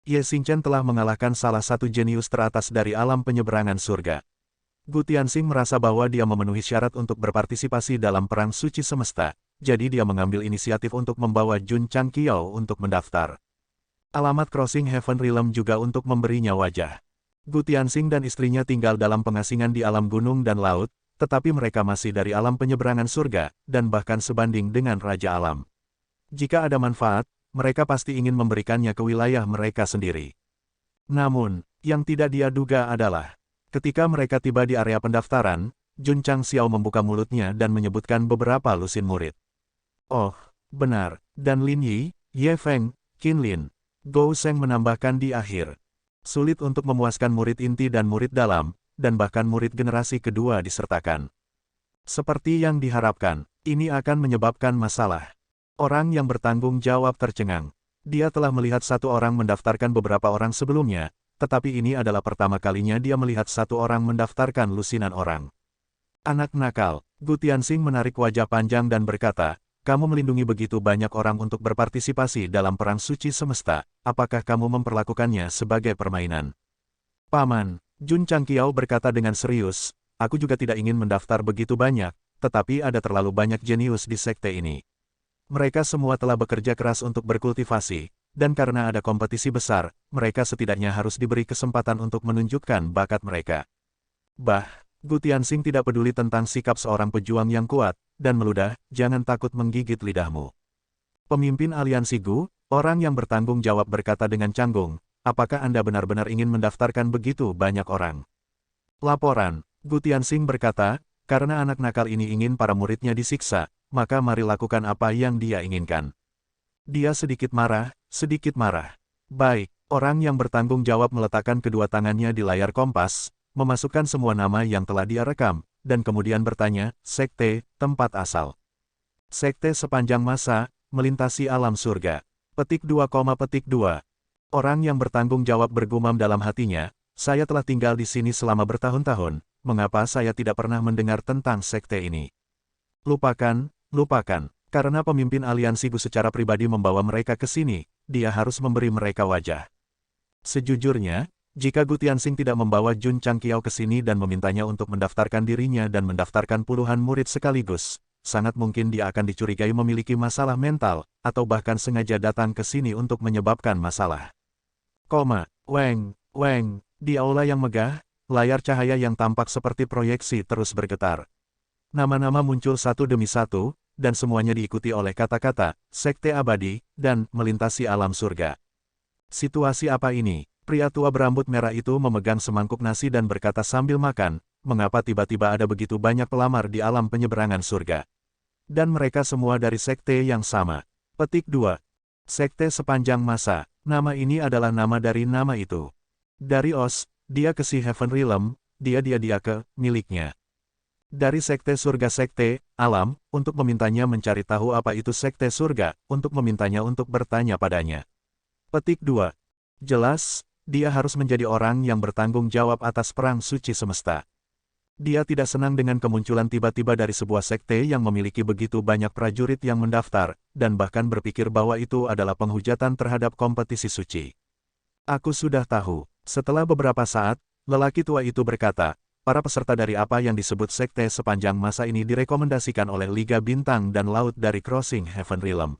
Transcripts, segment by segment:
Ye Xingchen telah mengalahkan salah satu jenius teratas dari alam penyeberangan surga. Gu Tianxing merasa bahwa dia memenuhi syarat untuk berpartisipasi dalam perang suci semesta, jadi dia mengambil inisiatif untuk membawa Jun Changqiao untuk mendaftar. Alamat Crossing Heaven Realm juga untuk memberinya wajah. Gu Tianxing dan istrinya tinggal dalam pengasingan di alam gunung dan laut, tetapi mereka masih dari alam penyeberangan surga, dan bahkan sebanding dengan Raja Alam. Jika ada manfaat, mereka pasti ingin memberikannya ke wilayah mereka sendiri. Namun, yang tidak dia duga adalah, ketika mereka tiba di area pendaftaran, Jun Changxiao membuka mulutnya dan menyebutkan beberapa lusin murid. Oh, benar, dan Lin Yi, Ye Feng, Qin Lin, Gou Sheng menambahkan di akhir. Sulit untuk memuaskan murid inti dan murid dalam, dan bahkan murid generasi kedua disertakan. Seperti yang diharapkan, ini akan menyebabkan masalah. Orang yang bertanggung jawab tercengang. Dia telah melihat satu orang mendaftarkan beberapa orang sebelumnya, tetapi ini adalah pertama kalinya dia melihat satu orang mendaftarkan lusinan orang. Anak nakal, Gu Tianxing menarik wajah panjang dan berkata, kamu melindungi begitu banyak orang untuk berpartisipasi dalam perang suci semesta, apakah kamu memperlakukannya sebagai permainan? Paman, Jun Changqiao berkata dengan serius, aku juga tidak ingin mendaftar begitu banyak, tetapi ada terlalu banyak jenius di sekte ini. Mereka semua telah bekerja keras untuk berkultivasi, dan karena ada kompetisi besar, mereka setidaknya harus diberi kesempatan untuk menunjukkan bakat mereka. Gu Tianxing tidak peduli tentang sikap seorang pejuang yang kuat, dan meludah, jangan takut menggigit lidahmu. Pemimpin aliansi Gu, orang yang bertanggung jawab berkata dengan canggung, apakah Anda benar-benar ingin mendaftarkan begitu banyak orang? Laporan, Gu Tianxing berkata, karena anak nakal ini ingin para muridnya disiksa, maka mari lakukan apa yang dia inginkan. Dia sedikit marah. Baik, orang yang bertanggung jawab meletakkan kedua tangannya di layar kompas, memasukkan semua nama yang telah dia rekam, dan kemudian bertanya, sekte, tempat asal. Sekte sepanjang masa, melintasi alam surga. Petik 2, petik 2. Orang yang bertanggung jawab bergumam dalam hatinya, saya telah tinggal di sini selama bertahun-tahun, mengapa saya tidak pernah mendengar tentang sekte ini? Lupakan, karena pemimpin aliansi Gu secara pribadi membawa mereka ke sini, dia harus memberi mereka wajah. Sejujurnya, jika Gu Tianxing tidak membawa Jun Changqiao ke sini dan memintanya untuk mendaftarkan dirinya dan mendaftarkan puluhan murid sekaligus, sangat mungkin dia akan dicurigai memiliki masalah mental, atau bahkan sengaja datang ke sini untuk menyebabkan masalah. Weng, di aula yang megah, layar cahaya yang tampak seperti proyeksi terus bergetar. Nama-nama muncul satu demi satu, dan semuanya diikuti oleh kata-kata, sekte abadi, dan melintasi alam surga. Situasi apa ini? Pria tua berambut merah itu memegang semangkuk nasi dan berkata sambil makan, mengapa tiba-tiba ada begitu banyak pelamar di alam penyeberangan surga? Dan mereka semua dari sekte yang sama. Petik 2. Sekte sepanjang masa. Nama ini adalah nama dari nama itu. Dari Oz, dia ke si Heaven Realm, dia ke miliknya. Dari sekte surga sekte, alam, untuk memintanya mencari tahu apa itu sekte surga, untuk memintanya untuk bertanya padanya. Petik 2. Jelas, dia harus menjadi orang yang bertanggung jawab atas perang suci semesta. Dia tidak senang dengan kemunculan tiba-tiba dari sebuah sekte yang memiliki begitu banyak prajurit yang mendaftar, dan bahkan berpikir bahwa itu adalah penghujatan terhadap kompetisi suci. Aku sudah tahu. Setelah beberapa saat, lelaki tua itu berkata, para peserta dari apa yang disebut sekte sepanjang masa ini direkomendasikan oleh Liga Bintang dan Laut dari Crossing Heaven Realm.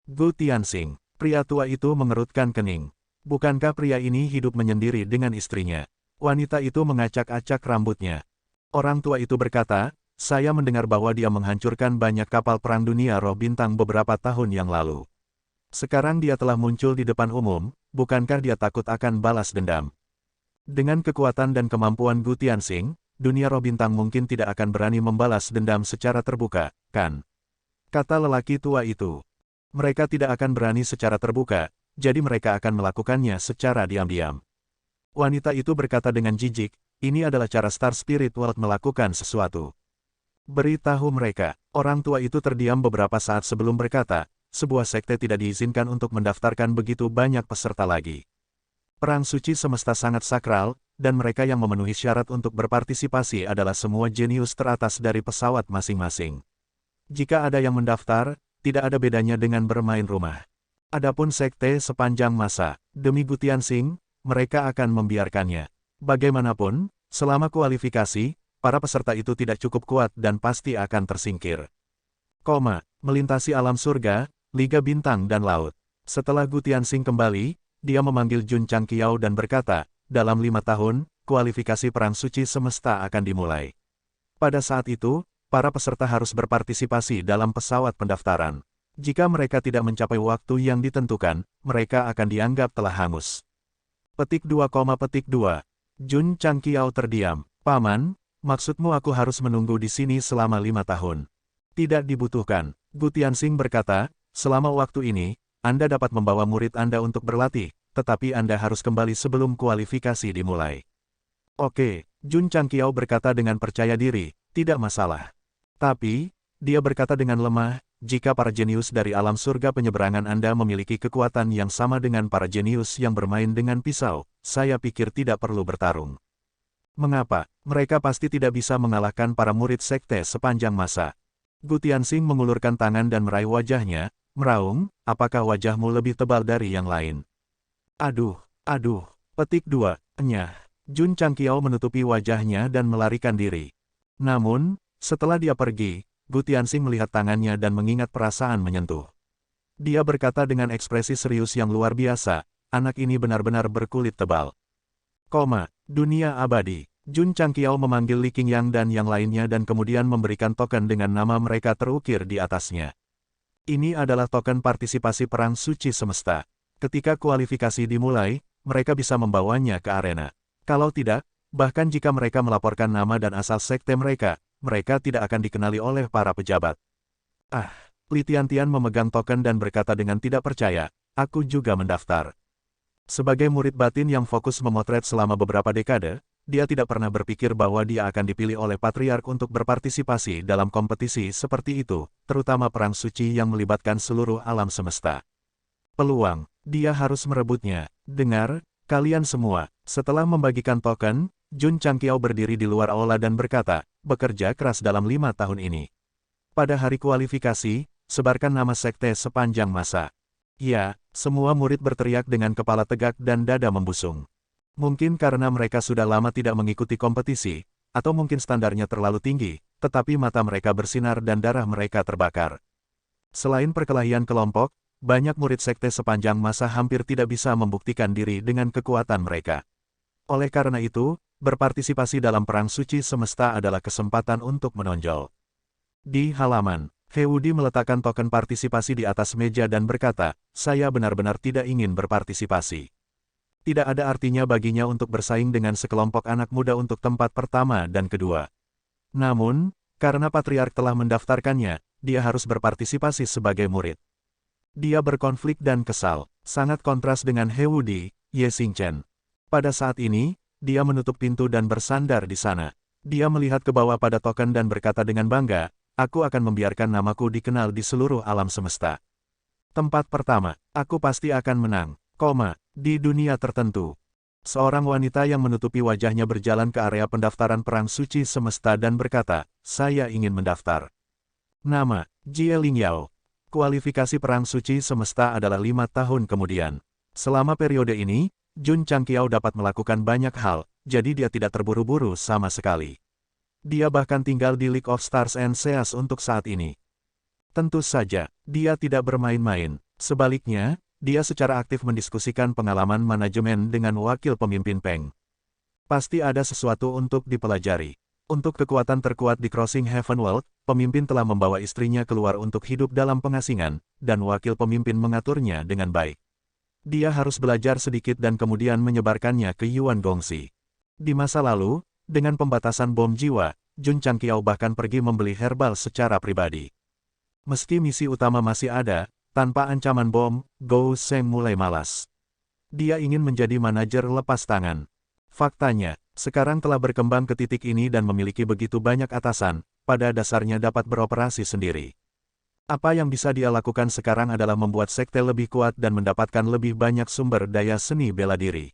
Gu Tianxing, pria tua itu mengerutkan kening. Bukankah pria ini hidup menyendiri dengan istrinya? Wanita itu mengacak-acak rambutnya. Orang tua itu berkata, saya mendengar bahwa dia menghancurkan banyak kapal perang dunia roh bintang beberapa tahun yang lalu. Sekarang dia telah muncul di depan umum, bukankah dia takut akan balas dendam? Dengan kekuatan dan kemampuan Gu Tianxing, dunia roh bintang mungkin tidak akan berani membalas dendam secara terbuka, kan? Kata lelaki tua itu. Mereka tidak akan berani secara terbuka, jadi mereka akan melakukannya secara diam-diam. Wanita itu berkata dengan jijik, ini adalah cara Star Spirit World melakukan sesuatu. Beritahu mereka. Orang tua itu terdiam beberapa saat sebelum berkata, sebuah sekte tidak diizinkan untuk mendaftarkan begitu banyak peserta lagi. Perang suci semesta sangat sakral, dan mereka yang memenuhi syarat untuk berpartisipasi adalah semua jenius teratas dari pesawat masing-masing. Jika ada yang mendaftar, tidak ada bedanya dengan bermain rumah. Adapun sekte sepanjang masa, demi Gu Tianxing, mereka akan membiarkannya. Bagaimanapun, selama kualifikasi, para peserta itu tidak cukup kuat dan pasti akan tersingkir. Melintasi alam surga, Liga Bintang dan Laut. Setelah Gu Tianxing kembali, dia memanggil Jun Changqiao dan berkata, dalam 5 tahun, kualifikasi Perang Suci Semesta akan dimulai. Pada saat itu, para peserta harus berpartisipasi dalam pesawat pendaftaran. Jika mereka tidak mencapai waktu yang ditentukan, mereka akan dianggap telah hangus. Petik 2, Jun Changqiao terdiam. Paman, maksudmu aku harus menunggu di sini selama 5 tahun? Tidak dibutuhkan. Gu Tianxing berkata, selama waktu ini, Anda dapat membawa murid Anda untuk berlatih, tetapi Anda harus kembali sebelum kualifikasi dimulai. Oke, Jun Changqiao berkata dengan percaya diri, tidak masalah. Tapi, dia berkata dengan lemah, jika para jenius dari alam surga penyeberangan Anda memiliki kekuatan yang sama dengan para jenius yang bermain dengan pisau, saya pikir tidak perlu bertarung. Mengapa? Mereka pasti tidak bisa mengalahkan para murid sekte sepanjang masa. Gu Tianxing mengulurkan tangan dan meraih wajahnya, meraung, apakah wajahmu lebih tebal dari yang lain? Aduh. Petik 2, Enyah. Jun Changqiao menutupi wajahnya dan melarikan diri. Namun, setelah dia pergi, Gu Tianxing melihat tangannya dan mengingat perasaan menyentuh. Dia berkata dengan ekspresi serius yang luar biasa, anak ini benar-benar berkulit tebal. Dunia abadi. Jun Changqiao memanggil Li Qingyang dan yang lainnya dan kemudian memberikan token dengan nama mereka terukir di atasnya. Ini adalah token partisipasi Perang Suci Semesta. Ketika kualifikasi dimulai, mereka bisa membawanya ke arena. Kalau tidak, bahkan jika mereka melaporkan nama dan asal sekte mereka tidak akan dikenali oleh para pejabat. Li Tiantian memegang token dan berkata dengan tidak percaya, aku juga mendaftar. Sebagai murid batin yang fokus memotret selama beberapa dekade, dia tidak pernah berpikir bahwa dia akan dipilih oleh Patriark untuk berpartisipasi dalam kompetisi seperti itu, terutama perang suci yang melibatkan seluruh alam semesta. Peluang, dia harus merebutnya. Dengar, kalian semua, setelah membagikan token, Jun Changqiao berdiri di luar aula dan berkata, bekerja keras dalam 5 tahun ini. Pada hari kualifikasi, sebarkan nama sekte sepanjang masa. Ya, semua murid berteriak dengan kepala tegak dan dada membusung. Mungkin karena mereka sudah lama tidak mengikuti kompetisi, atau mungkin standarnya terlalu tinggi, tetapi mata mereka bersinar dan darah mereka terbakar. Selain perkelahian kelompok, banyak murid sekte sepanjang masa hampir tidak bisa membuktikan diri dengan kekuatan mereka. Oleh karena itu, berpartisipasi dalam Perang Suci Semesta adalah kesempatan untuk menonjol. Di halaman, Heudi meletakkan token partisipasi di atas meja dan berkata, saya benar-benar tidak ingin berpartisipasi. Tidak ada artinya baginya untuk bersaing dengan sekelompok anak muda untuk tempat pertama dan kedua. Namun, karena Patriark telah mendaftarkannya, dia harus berpartisipasi sebagai murid. Dia berkonflik dan kesal, sangat kontras dengan Heudi, Ye Xingchen. Pada saat ini, dia menutup pintu dan bersandar di sana. Dia melihat ke bawah pada token dan berkata dengan bangga, aku akan membiarkan namaku dikenal di seluruh alam semesta. Tempat pertama, aku pasti akan menang, di dunia tertentu. Seorang wanita yang menutupi wajahnya berjalan ke area pendaftaran Perang Suci Semesta dan berkata, saya ingin mendaftar. Nama, Jie Lingyao. Kualifikasi Perang Suci Semesta adalah 5 tahun kemudian. Selama periode ini, Jun Changqiao dapat melakukan banyak hal, jadi dia tidak terburu-buru sama sekali. Dia bahkan tinggal di League of Stars and Seas untuk saat ini. Tentu saja, dia tidak bermain-main. Sebaliknya, dia secara aktif mendiskusikan pengalaman manajemen dengan wakil pemimpin Peng. Pasti ada sesuatu untuk dipelajari. Untuk kekuatan terkuat di Crossing Heaven World, pemimpin telah membawa istrinya keluar untuk hidup dalam pengasingan, dan wakil pemimpin mengaturnya dengan baik. Dia harus belajar sedikit dan kemudian menyebarkannya ke Yuan Gongxi. Di masa lalu, dengan pembatasan bom jiwa, Jun Changqiao bahkan pergi membeli herbal secara pribadi. Meski misi utama masih ada, tanpa ancaman bom, Gou Sheng mulai malas. Dia ingin menjadi manajer lepas tangan. Faktanya, sekarang telah berkembang ke titik ini dan memiliki begitu banyak atasan, pada dasarnya dapat beroperasi sendiri. Apa yang bisa dia lakukan sekarang adalah membuat sekte lebih kuat dan mendapatkan lebih banyak sumber daya seni bela diri.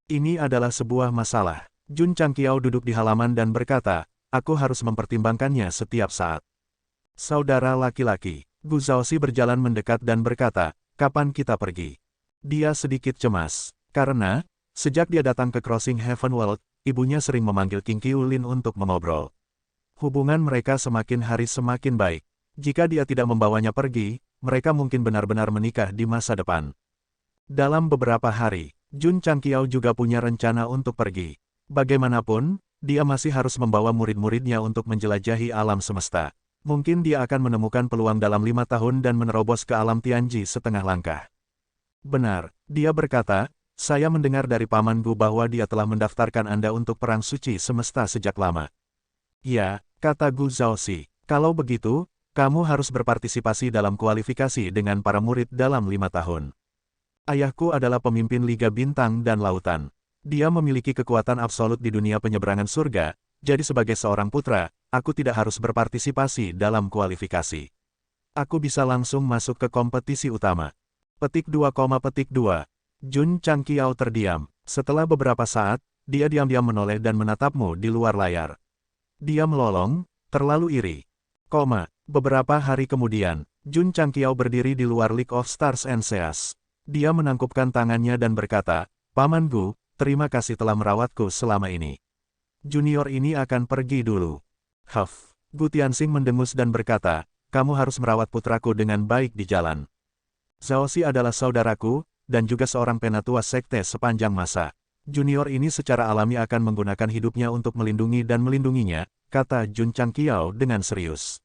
Ini adalah sebuah masalah. Jun Changqiao duduk di halaman dan berkata, aku harus mempertimbangkannya setiap saat. Saudara laki-laki, Gu Zhaoxi berjalan mendekat dan berkata, kapan kita pergi? Dia sedikit cemas, karena, sejak dia datang ke Crossing Heaven World, ibunya sering memanggil King Qiulin untuk mengobrol. Hubungan mereka semakin hari semakin baik. Jika dia tidak membawanya pergi, mereka mungkin benar-benar menikah di masa depan. Dalam beberapa hari, Jun Changqiao juga punya rencana untuk pergi. Bagaimanapun, dia masih harus membawa murid-muridnya untuk menjelajahi alam semesta. Mungkin dia akan menemukan peluang dalam 5 tahun dan menerobos ke alam Tianji setengah langkah. Benar, dia berkata, saya mendengar dari Paman Gu bahwa dia telah mendaftarkan Anda untuk Perang Suci Semesta sejak lama. Ya, kata Gu Zhaoxi, kalau begitu, kamu harus berpartisipasi dalam kualifikasi dengan para murid dalam 5 tahun. Ayahku adalah pemimpin Liga Bintang dan Lautan. Dia memiliki kekuatan absolut di dunia penyeberangan surga, jadi sebagai seorang putra, aku tidak harus berpartisipasi dalam kualifikasi. Aku bisa langsung masuk ke kompetisi utama. Petik 2, Jun Changqiao terdiam. Setelah beberapa saat, dia diam-diam menoleh dan menatapmu di luar layar. Dia melolong, terlalu iri. Beberapa hari kemudian, Jun Changqiao berdiri di luar League of Stars and Seas. Dia menangkupkan tangannya dan berkata, Paman Gu, terima kasih telah merawatku selama ini. Junior ini akan pergi dulu. Gu Tianxing mendengus dan berkata, kamu harus merawat putraku dengan baik di jalan. Zhaoxi adalah saudaraku, dan juga seorang penatua sekte sepanjang masa. Junior ini secara alami akan menggunakan hidupnya untuk melindungi dan melindunginya, kata Jun Changqiao dengan serius.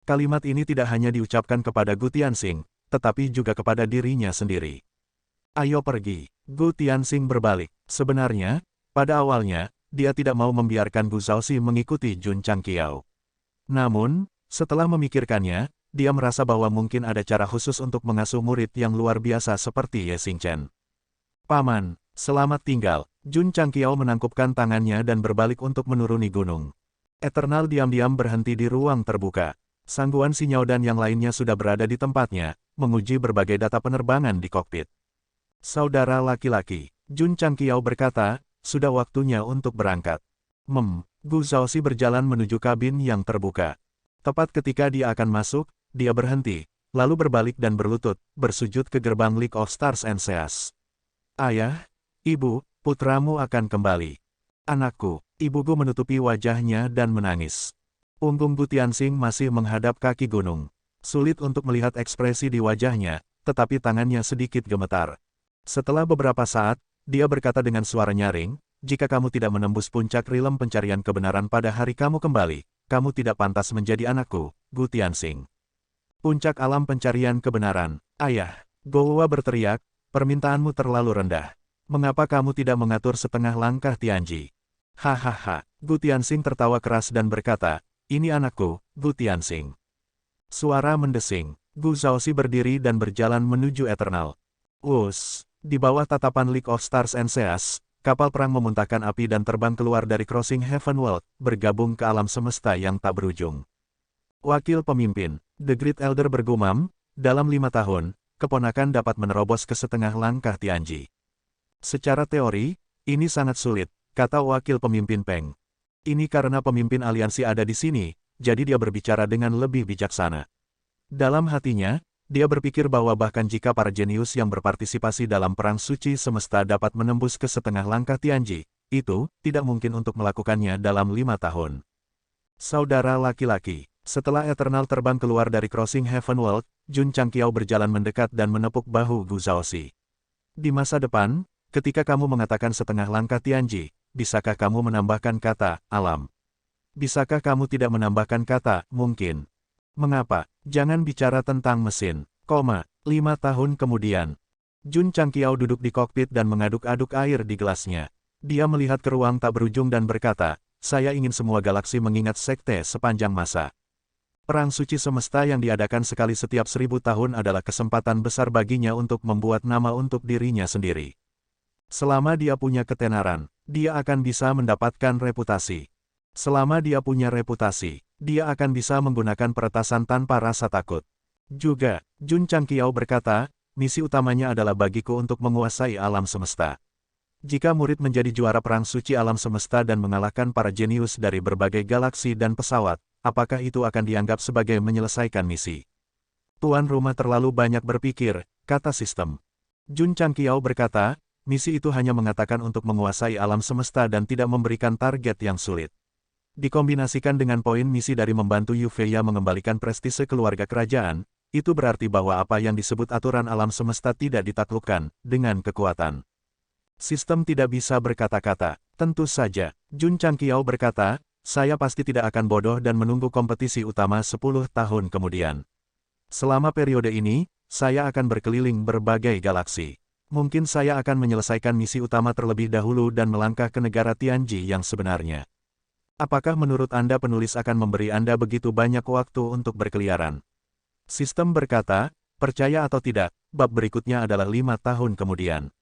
Kalimat ini tidak hanya diucapkan kepada Gu Tianxing, tetapi juga kepada dirinya sendiri. Ayo pergi. Gu Tianxing berbalik. Sebenarnya, pada awalnya, dia tidak mau membiarkan Gu Zhaoxi mengikuti Jun Changqiao. Namun, setelah memikirkannya, dia merasa bahwa mungkin ada cara khusus untuk mengasuh murid yang luar biasa seperti Ye Xingchen. Paman, selamat tinggal. Jun Changqiao menangkupkan tangannya dan berbalik untuk menuruni gunung. Eternal diam-diam berhenti di ruang terbuka. Sangguan Xinyao dan yang lainnya sudah berada di tempatnya, menguji berbagai data penerbangan di kokpit. Saudara laki-laki, Jun Changqiao berkata, sudah waktunya untuk berangkat. Gu Zhaoxi berjalan menuju kabin yang terbuka. Tepat ketika dia akan masuk, dia berhenti, lalu berbalik dan berlutut, bersujud ke gerbang League of Stars and Seas. Ayah, ibu, putramu akan kembali. Anakku, ibuku menutupi wajahnya dan menangis. Punggung Gu Tianxing masih menghadap kaki gunung. Sulit untuk melihat ekspresi di wajahnya, tetapi tangannya sedikit gemetar. Setelah beberapa saat, dia berkata dengan suara nyaring, jika kamu tidak menembus puncak rilem pencarian kebenaran pada hari kamu kembali, kamu tidak pantas menjadi anakku, Gu Tianxing. Puncak alam pencarian kebenaran. Ayah, Gouwa berteriak, permintaanmu terlalu rendah. Mengapa kamu tidak mengatur setengah langkah Tianji? Hahaha, Gu Tianxing tertawa keras dan berkata, ini anakku, Gu Tianxing. Suara mendesing. Gu Zhaoxi berdiri dan berjalan menuju Eternal. Di bawah tatapan League of Stars and Seas, kapal perang memuntahkan api dan terbang keluar dari Crossing Heaven World, bergabung ke alam semesta yang tak berujung. Wakil pemimpin, The Great Elder bergumam, dalam 5 tahun, keponakan dapat menerobos ke setengah langkah Tianji. Secara teori, ini sangat sulit, kata wakil pemimpin Peng. Ini karena pemimpin aliansi ada di sini, jadi dia berbicara dengan lebih bijaksana. Dalam hatinya, dia berpikir bahwa bahkan jika para jenius yang berpartisipasi dalam Perang Suci Semesta dapat menembus ke setengah langkah Tianji, itu tidak mungkin untuk melakukannya dalam 5 tahun. Saudara laki-laki, setelah Eternal terbang keluar dari Crossing Heaven World, Jun Changqiao berjalan mendekat dan menepuk bahu Gu Zhaoxi. Di masa depan, ketika kamu mengatakan setengah langkah Tianji, bisakah kamu menambahkan kata, alam? Bisakah kamu tidak menambahkan kata, mungkin? Mengapa? Jangan bicara tentang mesin, 5 tahun kemudian. Jun Changqiao duduk di kokpit dan mengaduk-aduk air di gelasnya. Dia melihat ke ruang tak berujung dan berkata, saya ingin semua galaksi mengingat sekte sepanjang masa. Perang suci semesta yang diadakan sekali setiap 1000 tahun adalah kesempatan besar baginya untuk membuat nama untuk dirinya sendiri. Selama dia punya ketenaran, dia akan bisa mendapatkan reputasi. Selama dia punya reputasi, dia akan bisa menggunakan peretasan tanpa rasa takut. Juga, Jun Changqiao berkata, misi utamanya adalah bagiku untuk menguasai alam semesta. Jika murid menjadi juara perang suci alam semesta dan mengalahkan para jenius dari berbagai galaksi dan pesawat, apakah itu akan dianggap sebagai menyelesaikan misi? Tuan rumah terlalu banyak berpikir, kata sistem. Jun Changqiao berkata, misi itu hanya mengatakan untuk menguasai alam semesta dan tidak memberikan target yang sulit. Dikombinasikan dengan poin misi dari membantu Yufeya mengembalikan prestise keluarga kerajaan, itu berarti bahwa apa yang disebut aturan alam semesta tidak ditaklukkan dengan kekuatan. Sistem tidak bisa berkata-kata. Tentu saja, Jun Changqiao berkata, saya pasti tidak akan bodoh dan menunggu kompetisi utama 10 tahun kemudian. Selama periode ini, saya akan berkeliling berbagai galaksi. Mungkin saya akan menyelesaikan misi utama terlebih dahulu dan melangkah ke negara Tianji yang sebenarnya. Apakah menurut Anda penulis akan memberi Anda begitu banyak waktu untuk berkeliaran? Sistem berkata, percaya atau tidak, bab berikutnya adalah 5 tahun kemudian.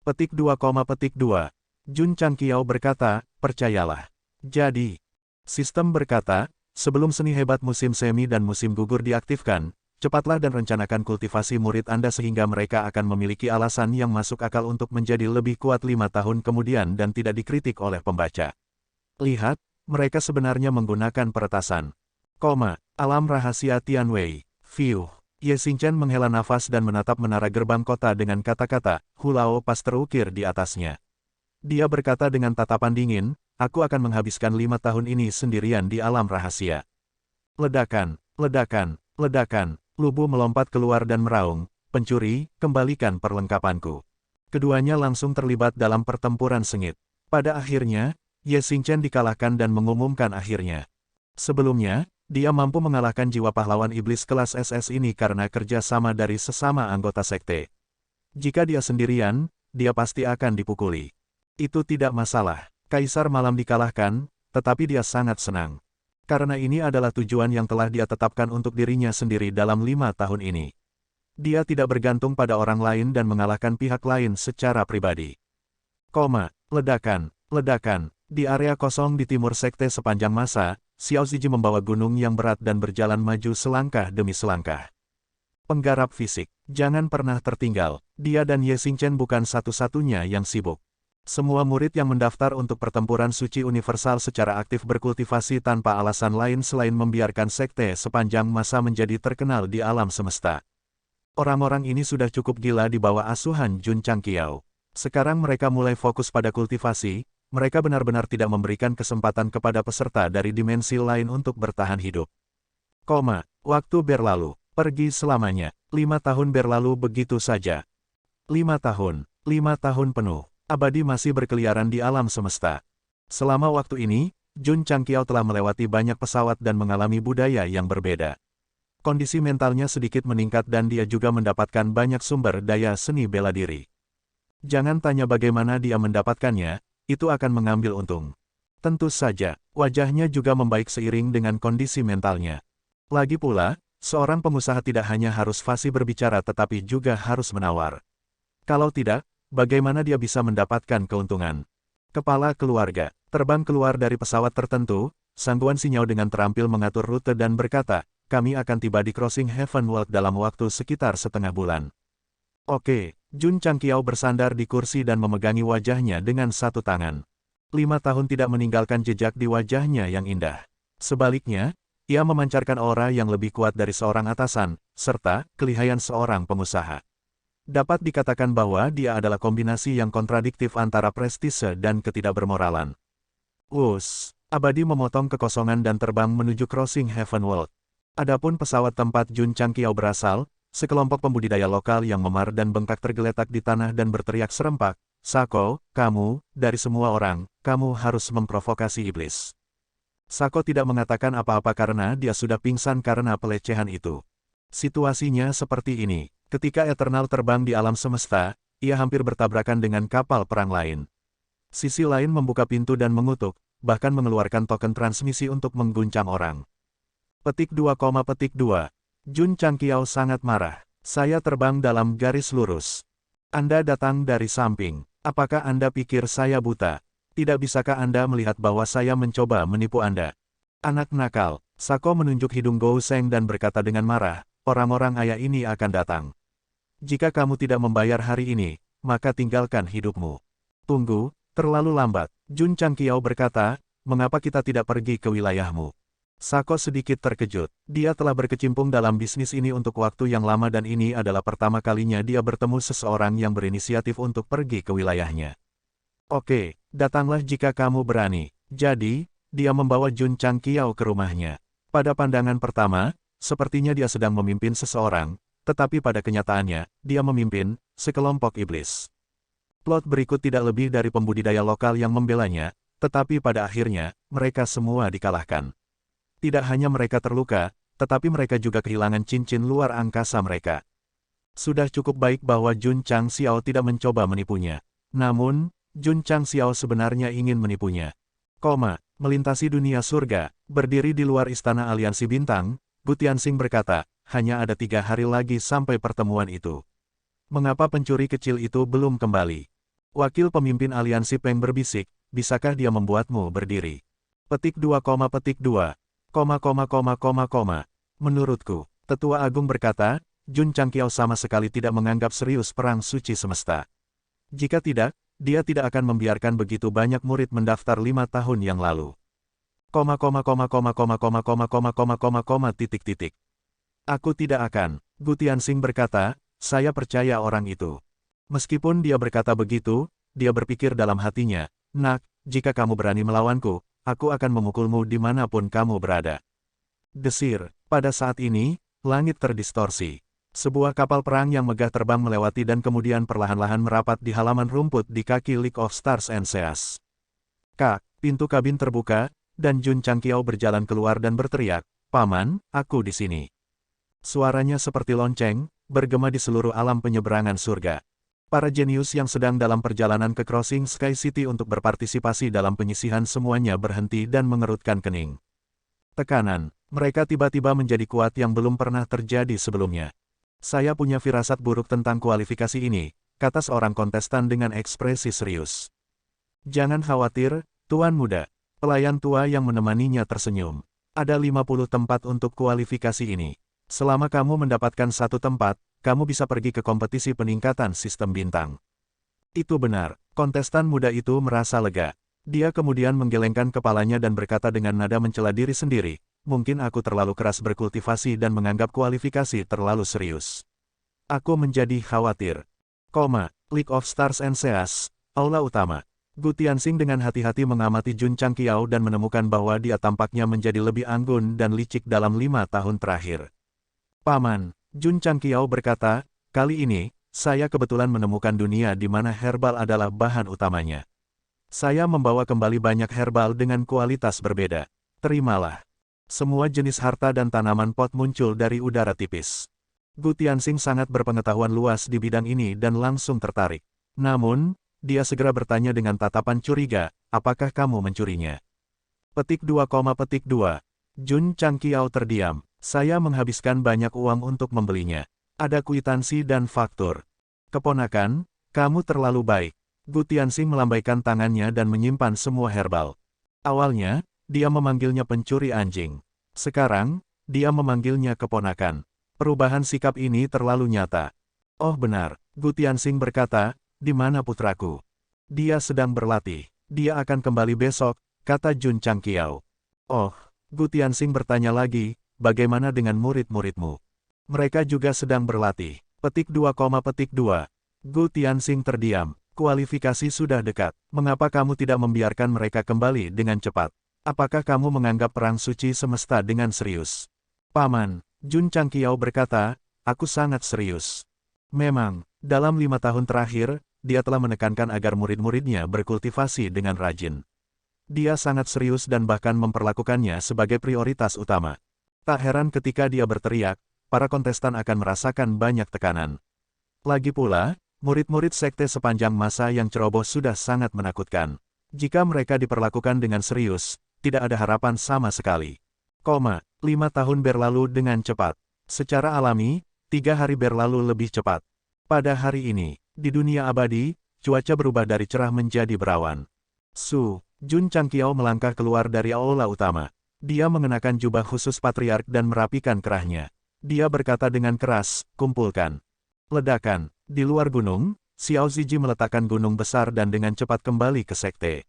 Petik 2, petik 2. Jun Changqiao berkata, percayalah. Jadi, sistem berkata, sebelum seni hebat musim semi dan musim gugur diaktifkan, cepatlah dan rencanakan kultivasi murid Anda sehingga mereka akan memiliki alasan yang masuk akal untuk menjadi lebih kuat 5 tahun kemudian dan tidak dikritik oleh pembaca. Lihat, mereka sebenarnya menggunakan peretasan. Alam rahasia Tianwei. View. Ye Xingchen menghela nafas dan menatap menara gerbang kota dengan kata-kata, Hulao pas terukir di atasnya. Dia berkata dengan tatapan dingin, aku akan menghabiskan 5 tahun ini sendirian di alam rahasia. Ledakan, ledakan, ledakan. Lubu melompat keluar dan meraung, pencuri, kembalikan perlengkapanku. Keduanya langsung terlibat dalam pertempuran sengit. Pada akhirnya, Ye Xingchen dikalahkan dan mengumumkan akhirnya. Sebelumnya, dia mampu mengalahkan jiwa pahlawan iblis kelas SS ini karena kerja sama dari sesama anggota sekte. Jika dia sendirian, dia pasti akan dipukuli. Itu tidak masalah. Kaisar malam dikalahkan, tetapi dia sangat senang. Karena ini adalah tujuan yang telah dia tetapkan untuk dirinya sendiri dalam 5 tahun ini. Dia tidak bergantung pada orang lain dan mengalahkan pihak lain secara pribadi. Ledakan, ledakan. Di area kosong di timur sekte sepanjang masa, Xiao Ziji membawa gunung yang berat dan berjalan maju selangkah demi selangkah. Penggarap fisik, jangan pernah tertinggal, dia dan Ye Xingchen bukan satu-satunya yang sibuk. Semua murid yang mendaftar untuk pertempuran suci universal secara aktif berkultivasi tanpa alasan lain selain membiarkan sekte sepanjang masa menjadi terkenal di alam semesta. Orang-orang ini sudah cukup gila di bawah asuhan Jun Changqiao. Sekarang mereka mulai fokus pada kultivasi. Mereka benar-benar tidak memberikan kesempatan kepada peserta dari dimensi lain untuk bertahan hidup. Waktu berlalu, pergi selamanya. 5 tahun berlalu begitu saja. 5 tahun penuh. Abadi masih berkeliaran di alam semesta. Selama waktu ini, Jun Changqiao telah melewati banyak pesawat dan mengalami budaya yang berbeda. Kondisi mentalnya sedikit meningkat dan dia juga mendapatkan banyak sumber daya seni bela diri. Jangan tanya bagaimana dia mendapatkannya. Itu akan mengambil untung. Tentu saja, wajahnya juga membaik seiring dengan kondisi mentalnya. Lagi pula, seorang pengusaha tidak hanya harus fasih berbicara tetapi juga harus menawar. Kalau tidak, bagaimana dia bisa mendapatkan keuntungan? Kepala keluarga, terbang keluar dari pesawat tertentu, Sangguan Sinyao dengan terampil mengatur rute dan berkata, kami akan tiba di Crossing Heaven World dalam waktu sekitar setengah bulan. Oke. Jun Changqiao bersandar di kursi dan memegangi wajahnya dengan satu tangan. 5 tahun tidak meninggalkan jejak di wajahnya yang indah. Sebaliknya, ia memancarkan aura yang lebih kuat dari seorang atasan, serta kelihayan seorang pengusaha. Dapat dikatakan bahwa dia adalah kombinasi yang kontradiktif antara prestise dan ketidakbermoralan. Abadi memotong kekosongan dan terbang menuju Crossing Heaven World. Adapun pesawat tempat Jun Changqiao berasal, sekelompok pembudidaya lokal yang memar dan bengkak tergeletak di tanah dan berteriak serempak, Sako, kamu, dari semua orang, kamu harus memprovokasi iblis. Sako tidak mengatakan apa-apa karena dia sudah pingsan karena pelecehan itu. Situasinya seperti ini, ketika Eternal terbang di alam semesta, ia hampir bertabrakan dengan kapal perang lain. Sisi lain membuka pintu dan mengutuk, bahkan mengeluarkan token transmisi untuk mengguncang orang. Petik 2, petik 2. Jun Changqiao sangat marah. Saya terbang dalam garis lurus. Anda datang dari samping. Apakah Anda pikir saya buta? Tidak bisakah Anda melihat bahwa saya mencoba menipu Anda? Anak nakal. Sako menunjuk hidung Gou Sheng dan berkata dengan marah, orang-orang ayah ini akan datang. Jika kamu tidak membayar hari ini, maka tinggalkan hidupmu. Tunggu, terlalu lambat. Jun Changqiao berkata, mengapa kita tidak pergi ke wilayahmu? Sako sedikit terkejut. Dia telah berkecimpung dalam bisnis ini untuk waktu yang lama dan ini adalah pertama kalinya dia bertemu seseorang yang berinisiatif untuk pergi ke wilayahnya. Oke, datanglah jika kamu berani. Jadi, dia membawa Jun Changqiao ke rumahnya. Pada pandangan pertama, sepertinya dia sedang memimpin seseorang, tetapi pada kenyataannya, dia memimpin sekelompok iblis. Plot berikut tidak lebih dari pembudidaya lokal yang membelanya, tetapi pada akhirnya, mereka semua dikalahkan. Tidak hanya mereka terluka, tetapi mereka juga kehilangan cincin luar angkasa mereka. Sudah cukup baik bahwa Jun Changqiao tidak mencoba menipunya. Namun, Jun Changqiao sebenarnya ingin menipunya. Melintasi dunia surga, berdiri di luar istana aliansi bintang, Gu Tianxing berkata, hanya ada 3 hari lagi sampai pertemuan itu. Mengapa pencuri kecil itu belum kembali? Wakil pemimpin aliansi Peng berbisik, bisakah dia membuatmu berdiri? Petik 2, petik 2. Menurutku, Tetua Agung berkata, Jun Changqiao sama sekali tidak menganggap serius perang suci semesta. Jika tidak, dia tidak akan membiarkan begitu banyak murid mendaftar 5 tahun yang lalu. Aku tidak akan, Gu Tianxing berkata, saya percaya orang itu. Meskipun dia berkata begitu, dia berpikir dalam hatinya, nak, jika kamu berani melawanku, aku akan memukulmu dimanapun kamu berada. Desir, pada saat ini, langit terdistorsi. Sebuah kapal perang yang megah terbang melewati dan kemudian perlahan-lahan merapat di halaman rumput di kaki League of Stars and Seas. Pintu kabin terbuka, dan Jun Changqiao berjalan keluar dan berteriak, Paman, aku di sini. Suaranya seperti lonceng, bergema di seluruh alam penyeberangan surga. Para jenius yang sedang dalam perjalanan ke Crossing Sky City untuk berpartisipasi dalam penyisihan semuanya berhenti dan mengerutkan kening. Tekanan, mereka tiba-tiba menjadi kuat yang belum pernah terjadi sebelumnya. Saya punya firasat buruk tentang kualifikasi ini, kata seorang kontestan dengan ekspresi serius. Jangan khawatir, Tuan Muda. Pelayan tua yang menemaninya tersenyum. Ada 50 tempat untuk kualifikasi ini. Selama kamu mendapatkan 1 tempat, kamu bisa pergi ke kompetisi peningkatan sistem bintang. Itu benar, kontestan muda itu merasa lega. Dia kemudian menggelengkan kepalanya dan berkata dengan nada mencela diri sendiri, mungkin aku terlalu keras berkultivasi dan menganggap kualifikasi terlalu serius. Aku menjadi khawatir. League of Stars and Seas, Aula Utama. Gu Tianxing dengan hati-hati mengamati Jun Changqiao dan menemukan bahwa dia tampaknya menjadi lebih anggun dan licik dalam 5 tahun terakhir. Paman, Jun Changqiao berkata, kali ini, saya kebetulan menemukan dunia di mana herbal adalah bahan utamanya. Saya membawa kembali banyak herbal dengan kualitas berbeda. Terimalah. Semua jenis harta dan tanaman pot muncul dari udara tipis. Gu Tianxing sangat berpengetahuan luas di bidang ini dan langsung tertarik. Namun, dia segera bertanya dengan tatapan curiga, apakah kamu mencurinya? Petik 2, petik 2. Jun Changqiao terdiam. Saya menghabiskan banyak uang untuk membelinya. Ada kwitansi dan faktur. Keponakan, kamu terlalu baik. Gu Tianxing melambaikan tangannya dan menyimpan semua herbal. Awalnya, dia memanggilnya pencuri anjing. Sekarang, dia memanggilnya keponakan. Perubahan sikap ini terlalu nyata. Oh benar, Gu Tianxing berkata, di mana putraku? Dia sedang berlatih. Dia akan kembali besok, kata Jun Changqiao. Oh, Gu Tianxing bertanya lagi, bagaimana dengan murid-muridmu? Mereka juga sedang berlatih. Petik 2, petik 2. Gu Tianxing terdiam. Kualifikasi sudah dekat. Mengapa kamu tidak membiarkan mereka kembali dengan cepat? Apakah kamu menganggap perang suci semesta dengan serius? Paman, Jun Changqiao berkata, aku sangat serius. Memang, dalam 5 tahun terakhir, dia telah menekankan agar murid-muridnya berkultivasi dengan rajin. Dia sangat serius dan bahkan memperlakukannya sebagai prioritas utama. Tak heran ketika dia berteriak, para kontestan akan merasakan banyak tekanan. Lagi pula, murid-murid sekte sepanjang masa yang ceroboh sudah sangat menakutkan. Jika mereka diperlakukan dengan serius, tidak ada harapan sama sekali. 5 tahun berlalu dengan cepat. Secara alami, 3 hari berlalu lebih cepat. Pada hari ini, di dunia abadi, cuaca berubah dari cerah menjadi berawan. Jun Changqiao melangkah keluar dari aula utama. Dia mengenakan jubah khusus patriark dan merapikan kerahnya. Dia berkata dengan keras, kumpulkan. Ledakan. Di luar gunung, Xiao Ziji meletakkan gunung besar dan dengan cepat kembali ke sekte.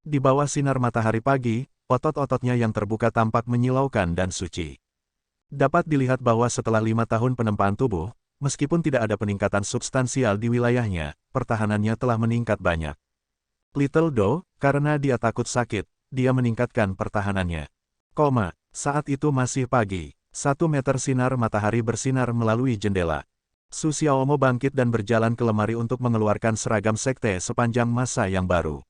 Di bawah sinar matahari pagi, otot-ototnya yang terbuka tampak menyilaukan dan suci. Dapat dilihat bahwa setelah 5 tahun penempaan tubuh, meskipun tidak ada peningkatan substansial di wilayahnya, pertahanannya telah meningkat banyak. Little Do, karena dia takut sakit, dia meningkatkan pertahanannya. Saat itu masih pagi. 1 meter sinar matahari bersinar melalui jendela. Su Xiaomo bangkit dan berjalan ke lemari untuk mengeluarkan seragam sekte sepanjang masa yang baru.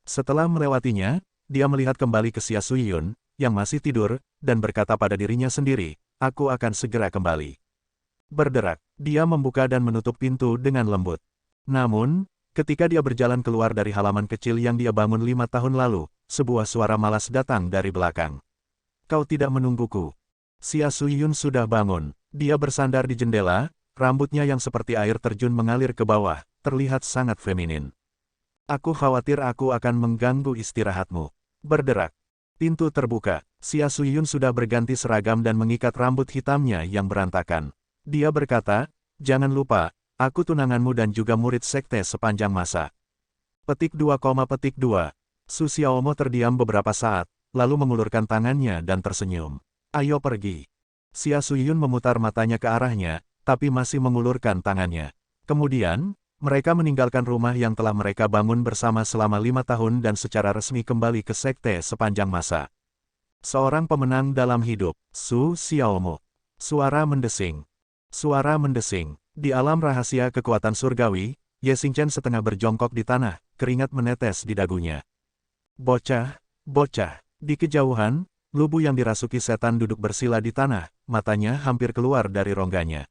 Setelah melewatinya, dia melihat kembali ke Xia Suyun, yang masih tidur, dan berkata pada dirinya sendiri, "Aku akan segera kembali." Berderak, dia membuka dan menutup pintu dengan lembut. Namun, ketika dia berjalan keluar dari halaman kecil yang dia bangun 5 tahun lalu, sebuah suara malas datang dari belakang. "Kau tidak menungguku." Xia Suyun sudah bangun. Dia bersandar di jendela, rambutnya yang seperti air terjun mengalir ke bawah, terlihat sangat feminin. "Aku khawatir aku akan mengganggu istirahatmu." Berderak. Pintu terbuka. Xia Suyun sudah berganti seragam dan mengikat rambut hitamnya yang berantakan. Dia berkata, "Jangan lupa, aku tunanganmu dan juga murid sekte sepanjang masa." Petik 2,2. Su Xiaomo terdiam beberapa saat, lalu mengulurkan tangannya dan tersenyum. "Ayo pergi." Xia Suyun memutar matanya ke arahnya, tapi masih mengulurkan tangannya. Kemudian, mereka meninggalkan rumah yang telah mereka bangun bersama selama 5 tahun dan secara resmi kembali ke sekte sepanjang masa. Seorang pemenang dalam hidup, Su Xiaomo. Suara mendesing. Suara mendesing. Di alam rahasia kekuatan surgawi, Ye Xingchen setengah berjongkok di tanah, keringat menetes di dagunya. "Bocah, bocah." Di kejauhan, Lubu yang dirasuki setan duduk bersila di tanah, matanya hampir keluar dari rongganya.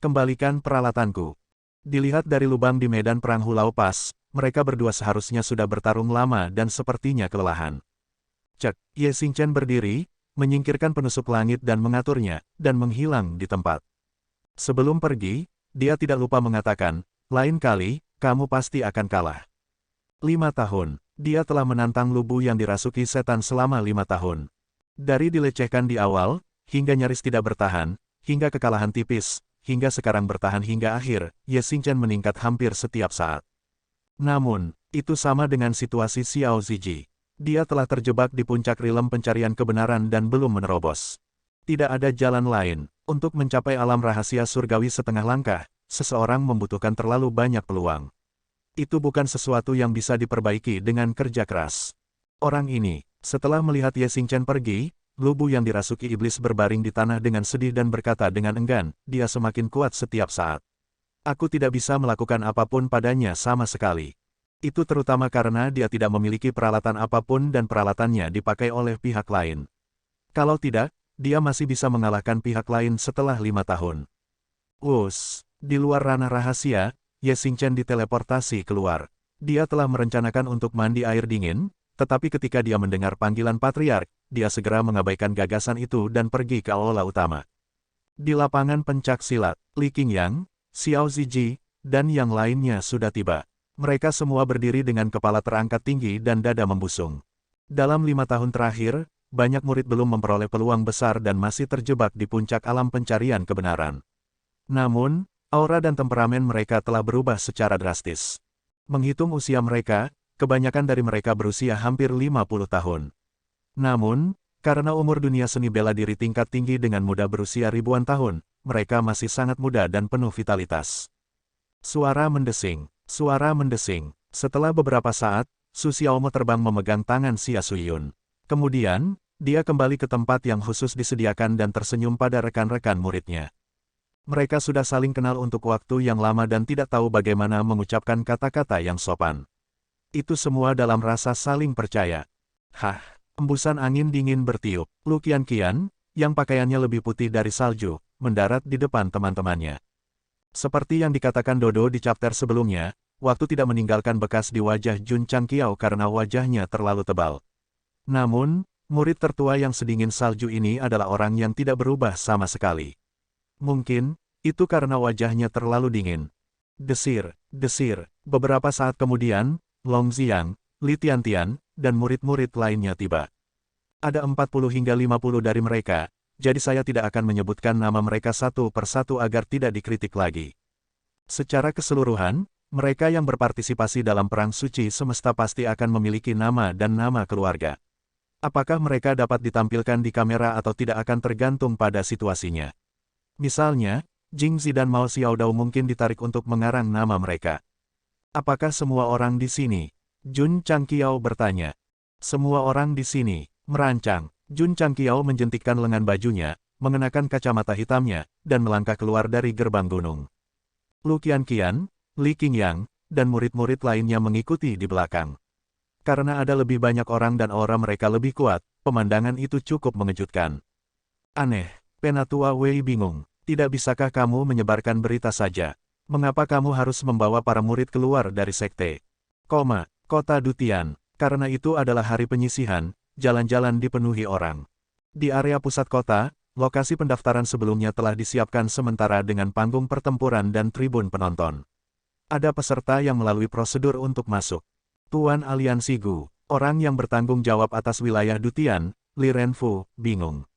"Kembalikan peralatanku." Dilihat dari lubang di medan perang Hulau Pas, mereka berdua seharusnya sudah bertarung lama dan sepertinya kelelahan. "Cek." Ye Xingchen berdiri, menyingkirkan penusuk langit dan mengaturnya, dan menghilang di tempat. Sebelum pergi, dia tidak lupa mengatakan, "Lain kali, kamu pasti akan kalah." 5 tahun, dia telah menantang Lubu yang dirasuki setan selama 5 tahun. Dari dilecehkan di awal, hingga nyaris tidak bertahan, hingga kekalahan tipis, hingga sekarang bertahan hingga akhir, Ye Xingchen meningkat hampir setiap saat. Namun, itu sama dengan situasi Xiao Ziji. Dia telah terjebak di puncak rilem pencarian kebenaran dan belum menerobos. Tidak ada jalan lain. Untuk mencapai alam rahasia surgawi setengah langkah, seseorang membutuhkan terlalu banyak peluang. Itu bukan sesuatu yang bisa diperbaiki dengan kerja keras. Orang ini, setelah melihat Ye Xingchen pergi, Lubu yang dirasuki iblis berbaring di tanah dengan sedih dan berkata dengan enggan, dia semakin kuat setiap saat. "Aku tidak bisa melakukan apapun padanya sama sekali." Itu terutama karena dia tidak memiliki peralatan apapun dan peralatannya dipakai oleh pihak lain. Kalau tidak, dia masih bisa mengalahkan pihak lain setelah 5 tahun. Di luar ranah rahasia, Ye Xingchen diteleportasi keluar. Dia telah merencanakan untuk mandi air dingin, tetapi ketika dia mendengar panggilan Patriark, dia segera mengabaikan gagasan itu dan pergi ke aula utama. Di lapangan pencak silat, Li Qingyang, Xiao Ziji, dan yang lainnya sudah tiba. Mereka semua berdiri dengan kepala terangkat tinggi dan dada membusung. Dalam 5 tahun terakhir, banyak murid belum memperoleh peluang besar dan masih terjebak di puncak alam pencarian kebenaran. Namun, aura dan temperamen mereka telah berubah secara drastis. Menghitung usia mereka, kebanyakan dari mereka berusia hampir 50 tahun. Namun, karena umur dunia seni bela diri tingkat tinggi dengan mudah berusia ribuan tahun, mereka masih sangat muda dan penuh vitalitas. Suara mendesing. Suara mendesing. Setelah beberapa saat, Su Xiaomo terbang memegang tangan Xia Suyun. Kemudian, dia kembali ke tempat yang khusus disediakan dan tersenyum pada rekan-rekan muridnya. Mereka sudah saling kenal untuk waktu yang lama dan tidak tahu bagaimana mengucapkan kata-kata yang sopan. Itu semua dalam rasa saling percaya. Embusan angin dingin bertiup. Lu Qianqian, yang pakaiannya lebih putih dari salju, mendarat di depan teman-temannya. Seperti yang dikatakan Dodo di chapter sebelumnya, waktu tidak meninggalkan bekas di wajah Jun Changqiao karena wajahnya terlalu tebal. Namun, murid tertua yang sedingin salju ini adalah orang yang tidak berubah sama sekali. Mungkin, itu karena wajahnya terlalu dingin. Desir. Beberapa saat kemudian, Long Xiang, Li Tiantian, dan murid-murid lainnya tiba. Ada 40 hingga 50 dari mereka, jadi saya tidak akan menyebutkan nama mereka satu persatu agar tidak dikritik lagi. Secara keseluruhan, mereka yang berpartisipasi dalam perang suci semesta pasti akan memiliki nama dan nama keluarga. Apakah mereka dapat ditampilkan di kamera atau tidak akan tergantung pada situasinya. Misalnya, Jing Zi dan Mao Xiaodao mungkin ditarik untuk mengarang nama mereka. Apakah semua orang di sini? Jun Changqiao bertanya. Semua orang di sini, merancang. Jun Changqiao menjentikkan lengan bajunya, mengenakan kacamata hitamnya, dan melangkah keluar dari gerbang gunung. Lu Qianqian, Li Qingyang, dan murid-murid lainnya mengikuti di belakang. Karena ada lebih banyak orang dan aura mereka lebih kuat, pemandangan itu cukup mengejutkan. Aneh, Penatua Wei bingung. Tidak bisakah kamu menyebarkan berita saja? Mengapa kamu harus membawa para murid keluar dari sekte? Kota Dutian. Karena itu adalah hari penyisihan, jalan-jalan dipenuhi orang. Di area pusat kota, lokasi pendaftaran sebelumnya telah disiapkan sementara dengan panggung pertempuran dan tribun penonton. Ada peserta yang melalui prosedur untuk masuk. Tuan Aliansi Gu, orang yang bertanggung jawab atas wilayah Dutian, Li Renfu, bingung.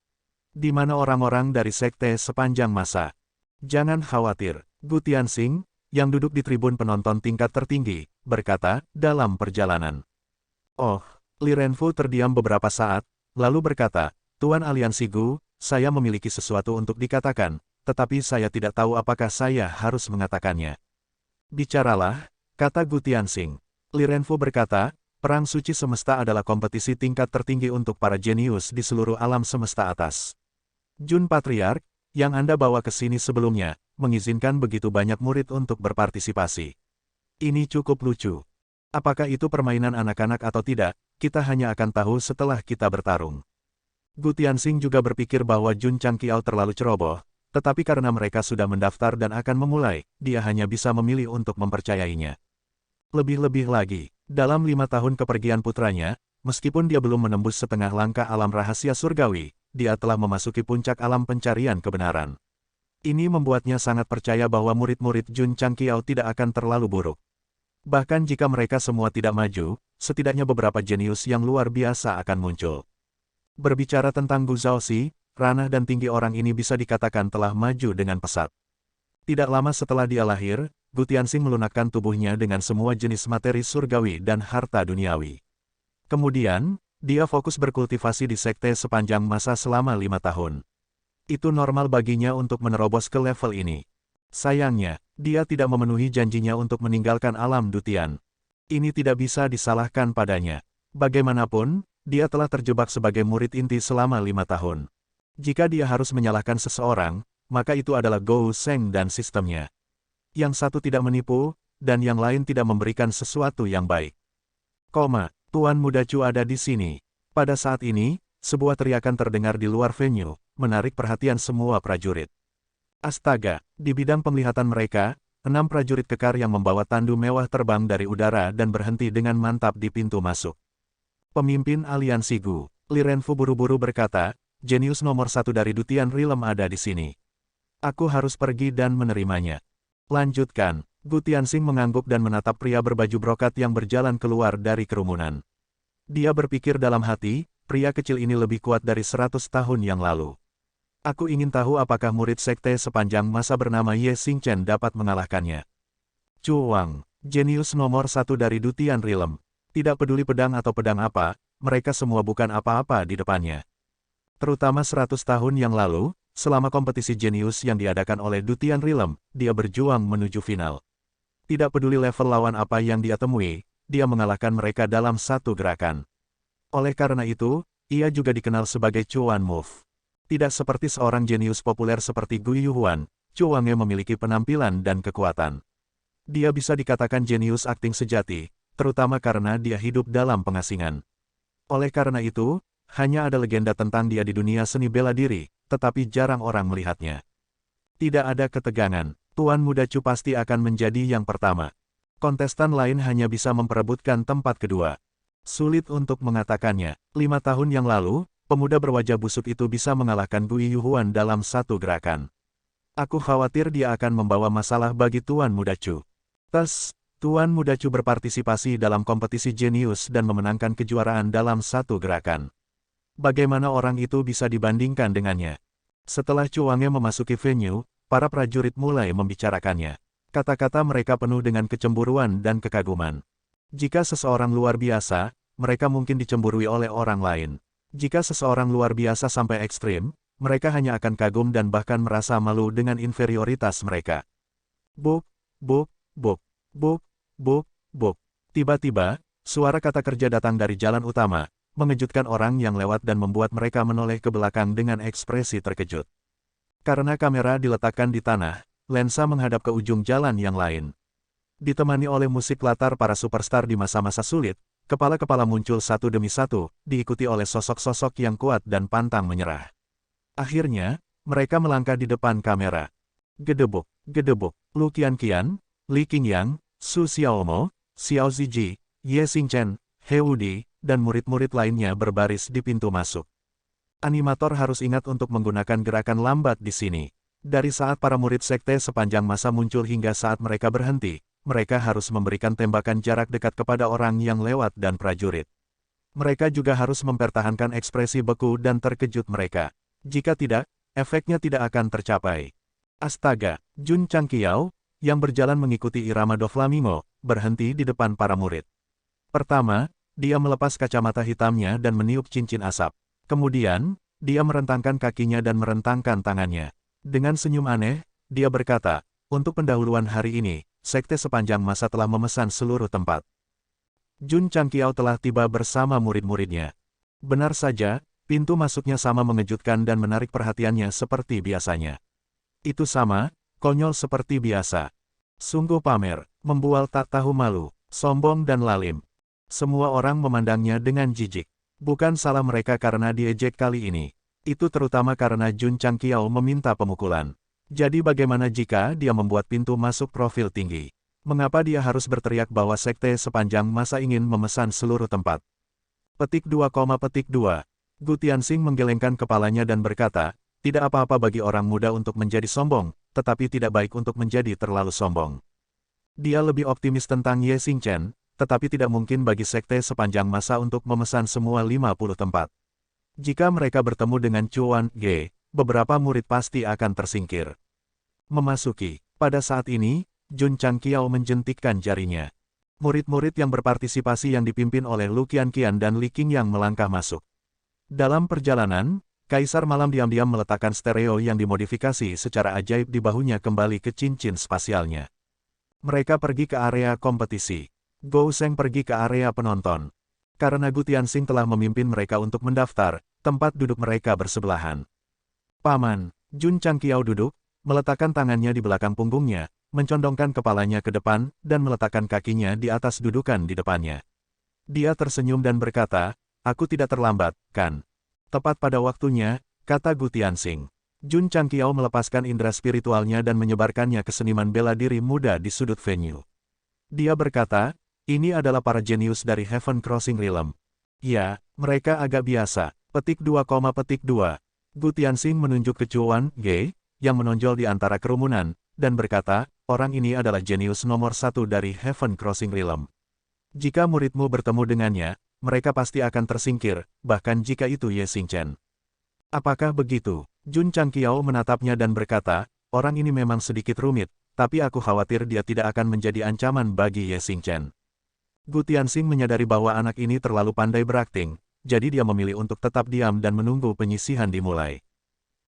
Di mana orang-orang dari sekte sepanjang masa? Jangan khawatir, Gu Tianxing, yang duduk di tribun penonton tingkat tertinggi, berkata, dalam perjalanan. Oh, Li Renfu terdiam beberapa saat, lalu berkata, Tuan Aliansi Gu, saya memiliki sesuatu untuk dikatakan, tetapi saya tidak tahu apakah saya harus mengatakannya. Bicaralah, kata Gu Tianxing. Li Renfu berkata, Perang Suci Semesta adalah kompetisi tingkat tertinggi untuk para jenius di seluruh alam semesta atas. Jun Patriark, yang Anda bawa ke sini sebelumnya, mengizinkan begitu banyak murid untuk berpartisipasi. Ini cukup lucu. Apakah itu permainan anak-anak atau tidak, kita hanya akan tahu setelah kita bertarung. Gu Tianxing juga berpikir bahwa Jun Changqiao terlalu ceroboh, tetapi karena mereka sudah mendaftar dan akan memulai, dia hanya bisa memilih untuk mempercayainya. Lebih-lebih lagi, dalam 5 tahun kepergian putranya, meskipun dia belum menembus setengah langkah alam rahasia surgawi, dia telah memasuki puncak alam pencarian kebenaran. Ini membuatnya sangat percaya bahwa murid-murid Jun Changqiao tidak akan terlalu buruk. Bahkan jika mereka semua tidak maju, setidaknya beberapa jenius yang luar biasa akan muncul. Berbicara tentang Gu Zhaoxi, ranah dan tinggi orang ini bisa dikatakan telah maju dengan pesat. Tidak lama setelah dia lahir, Gu Tianxing melunakkan tubuhnya dengan semua jenis materi surgawi dan harta duniawi. Kemudian, dia fokus berkultivasi di sekte sepanjang masa selama 5 tahun. Itu normal baginya untuk menerobos ke level ini. Sayangnya, dia tidak memenuhi janjinya untuk meninggalkan alam Dutian. Ini tidak bisa disalahkan padanya. Bagaimanapun, dia telah terjebak sebagai murid inti selama 5 tahun. Jika dia harus menyalahkan seseorang, maka itu adalah Gou Sheng dan sistemnya. Yang satu tidak menipu, dan yang lain tidak memberikan sesuatu yang baik. Tuan Muda Chu ada di sini. Pada saat ini, sebuah teriakan terdengar di luar venue, menarik perhatian semua prajurit. Astaga, di bidang penglihatan mereka, 6 prajurit kekar yang membawa tandu mewah terbang dari udara dan berhenti dengan mantap di pintu masuk. Pemimpin Aliansi Gu, Li Renfu buru-buru berkata, jenius nomor 1 dari Dutian Realm ada di sini. Aku harus pergi dan menerimanya. Lanjutkan, Gu Tianxing mengangguk dan menatap pria berbaju brokat yang berjalan keluar dari kerumunan. Dia berpikir dalam hati, pria kecil ini lebih kuat dari 100 tahun yang lalu. Aku ingin tahu apakah murid sekte sepanjang masa bernama Ye Xingchen dapat mengalahkannya. Chu Wang, jenius nomor 1 dari Dutian Realm. Tidak peduli pedang atau pedang apa, mereka semua bukan apa-apa di depannya. Terutama 100 tahun yang lalu, selama kompetisi jenius yang diadakan oleh Dutian Realm, dia berjuang menuju final. Tidak peduli level lawan apa yang dia temui, dia mengalahkan mereka dalam satu gerakan. Oleh karena itu, ia juga dikenal sebagai Chuan Move. Tidak seperti seorang jenius populer seperti Gu Yuhuan, Chu Wangge memiliki penampilan dan kekuatan. Dia bisa dikatakan jenius akting sejati, terutama karena dia hidup dalam pengasingan. Oleh karena itu, hanya ada legenda tentang dia di dunia seni bela diri, tetapi jarang orang melihatnya. Tidak ada ketegangan, Tuan Muda Chu pasti akan menjadi yang pertama. Kontestan lain hanya bisa memperebutkan tempat kedua. Sulit untuk mengatakannya, 5 tahun yang lalu, pemuda berwajah busuk itu bisa mengalahkan Gu Yuhuan dalam satu gerakan. Aku khawatir dia akan membawa masalah bagi Tuan Muda Chu. Tuan Muda Chu berpartisipasi dalam kompetisi jenius dan memenangkan kejuaraan dalam satu gerakan. Bagaimana orang itu bisa dibandingkan dengannya? Setelah Chu Wangge memasuki venue, para prajurit mulai membicarakannya. Kata-kata mereka penuh dengan kecemburuan dan kekaguman. Jika seseorang luar biasa, mereka mungkin dicemburui oleh orang lain. Jika seseorang luar biasa sampai ekstrim, mereka hanya akan kagum dan bahkan merasa malu dengan inferioritas mereka. Buk, buk, buk, buk, buk, buk. Tiba-tiba, suara kata kerja datang dari jalan utama, mengejutkan orang yang lewat dan membuat mereka menoleh ke belakang dengan ekspresi terkejut. Karena kamera diletakkan di tanah, lensa menghadap ke ujung jalan yang lain. Ditemani oleh musik latar para superstar di masa-masa sulit, kepala-kepala muncul satu demi satu, diikuti oleh sosok-sosok yang kuat dan pantang menyerah. Akhirnya, mereka melangkah di depan kamera. Gedebuk, gedebuk, Lu Qianqian, Li Qingyang, Su Xiaomo, Xiao Ziji, Ye Xingchen, He Wudi, dan murid-murid lainnya berbaris di pintu masuk. Animator harus ingat untuk menggunakan gerakan lambat di sini. Dari saat para murid sekte sepanjang masa muncul hingga saat mereka berhenti, mereka harus memberikan tembakan jarak dekat kepada orang yang lewat dan prajurit. Mereka juga harus mempertahankan ekspresi beku dan terkejut mereka. Jika tidak, efeknya tidak akan tercapai. Astaga, Jun Changqiao, yang berjalan mengikuti irama Do Flamingo, berhenti di depan para murid. Pertama, dia melepas kacamata hitamnya dan meniup cincin asap. Kemudian, dia merentangkan kakinya dan merentangkan tangannya. Dengan senyum aneh, dia berkata, untuk pendahuluan hari ini, sekte sepanjang masa telah memesan seluruh tempat. Jun Changqiao telah tiba bersama murid-muridnya. Benar saja, pintu masuknya sama mengejutkan dan menarik perhatiannya seperti biasanya. Itu sama, konyol seperti biasa. Sungguh pamer, membual tak tahu malu, sombong dan lalim. Semua orang memandangnya dengan jijik. Bukan salah mereka karena diejek kali ini. Itu terutama karena Jun Changqiao meminta pemukulan. Jadi bagaimana jika dia membuat pintu masuk profil tinggi? Mengapa dia harus berteriak bahwa sekte sepanjang masa ingin memesan seluruh tempat? Petik 2, petik 2. Gu Tianxing menggelengkan kepalanya dan berkata, tidak apa-apa bagi orang muda untuk menjadi sombong, tetapi tidak baik untuk menjadi terlalu sombong. Dia lebih optimis tentang Ye Xingchen, tetapi tidak mungkin bagi sekte sepanjang masa untuk memesan semua 50 tempat. Jika mereka bertemu dengan Chuan Ge, beberapa murid pasti akan tersingkir. Memasuki, pada saat ini, Jun Changqiao menjentikkan jarinya. Murid-murid yang berpartisipasi yang dipimpin oleh Lu Qianqian dan Li Qingyang melangkah masuk. Dalam perjalanan, Kaisar Malam diam-diam meletakkan stereo yang dimodifikasi secara ajaib di bahunya kembali ke cincin spasialnya. Mereka pergi ke area kompetisi. Gou Sheng pergi ke area penonton. Karena Gu Tianxing telah memimpin mereka untuk mendaftar, tempat duduk mereka bersebelahan. Paman, Jun Changqiao duduk, meletakkan tangannya di belakang punggungnya, mencondongkan kepalanya ke depan, dan meletakkan kakinya di atas dudukan di depannya. Dia tersenyum dan berkata, aku tidak terlambat, kan? Tepat pada waktunya, kata Gu Tianxing. Jun Changqiao melepaskan indera spiritualnya dan menyebarkannya ke seniman bela diri muda di sudut venue. Dia berkata, ini adalah para jenius dari Heaven Crossing Realm. Ya, mereka agak biasa. Petik 2, petik 2. Gu Tianxing menunjuk ke Chuan Ge, yang menonjol di antara kerumunan, dan berkata, orang ini adalah jenius nomor 1 dari Heaven Crossing Realm. Jika muridmu bertemu dengannya, mereka pasti akan tersingkir, bahkan jika itu Ye Xingchen. Apakah begitu? Jun Changqiao menatapnya dan berkata, orang ini memang sedikit rumit, tapi aku khawatir dia tidak akan menjadi ancaman bagi Ye Xingchen. Gu Tianxing menyadari bahwa anak ini terlalu pandai berakting, jadi dia memilih untuk tetap diam dan menunggu penyisihan dimulai.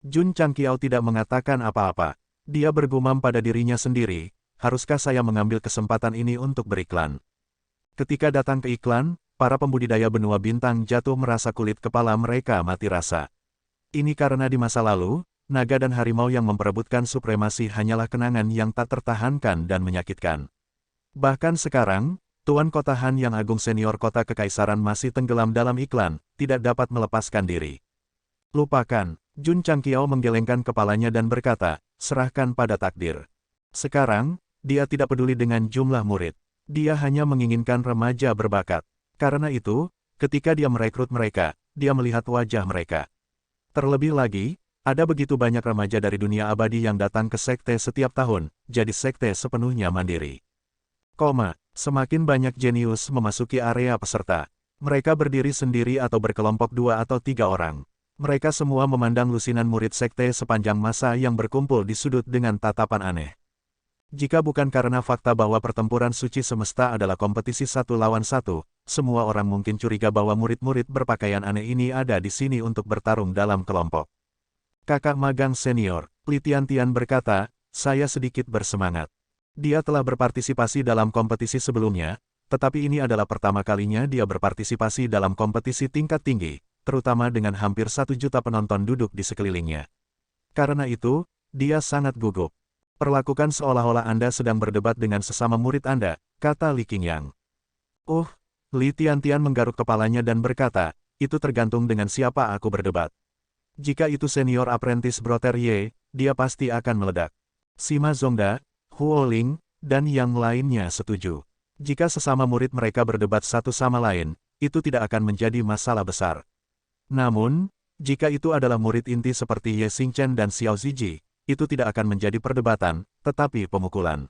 Jun Changqiao tidak mengatakan apa-apa. Dia bergumam pada dirinya sendiri, haruskah saya mengambil kesempatan ini untuk beriklan? Ketika datang ke iklan, para pembudidaya benua bintang jatuh merasa kulit kepala mereka mati rasa. Ini karena di masa lalu, naga dan harimau yang memperebutkan supremasi hanyalah kenangan yang tak tertahankan dan menyakitkan. Bahkan sekarang, Tuan Kota Han yang agung senior kota kekaisaran masih tenggelam dalam iklan, tidak dapat melepaskan diri. Lupakan, Jun Changqiao menggelengkan kepalanya dan berkata, serahkan pada takdir. Sekarang, dia tidak peduli dengan jumlah murid. Dia hanya menginginkan remaja berbakat. Karena itu, ketika dia merekrut mereka, dia melihat wajah mereka. Terlebih lagi, ada begitu banyak remaja dari dunia abadi yang datang ke sekte setiap tahun, jadi sekte sepenuhnya mandiri. Semakin banyak jenius memasuki area peserta. Mereka berdiri sendiri atau berkelompok 2 atau 3 orang. Mereka semua memandang lusinan murid sekte sepanjang masa yang berkumpul di sudut dengan tatapan aneh. Jika bukan karena fakta bahwa pertempuran suci semesta adalah kompetisi 1 lawan 1, semua orang mungkin curiga bahwa murid-murid berpakaian aneh ini ada di sini untuk bertarung dalam kelompok. Kakak magang senior, Li Tiantian berkata, saya sedikit bersemangat. Dia telah berpartisipasi dalam kompetisi sebelumnya, tetapi ini adalah pertama kalinya dia berpartisipasi dalam kompetisi tingkat tinggi, terutama dengan hampir 1 juta penonton duduk di sekelilingnya. Karena itu, dia sangat gugup. Perlakukan seolah-olah Anda sedang berdebat dengan sesama murid Anda, kata Li Qingyang. Li Tiantian menggaruk kepalanya dan berkata, itu tergantung dengan siapa aku berdebat. Jika itu senior apprentice Brother Ye, dia pasti akan meledak. Sima Zongda, Huo Ling, dan yang lainnya setuju. Jika sesama murid mereka berdebat satu sama lain, itu tidak akan menjadi masalah besar. Namun, jika itu adalah murid inti seperti Ye Xingchen dan Xiao Ziji, itu tidak akan menjadi perdebatan, tetapi pemukulan.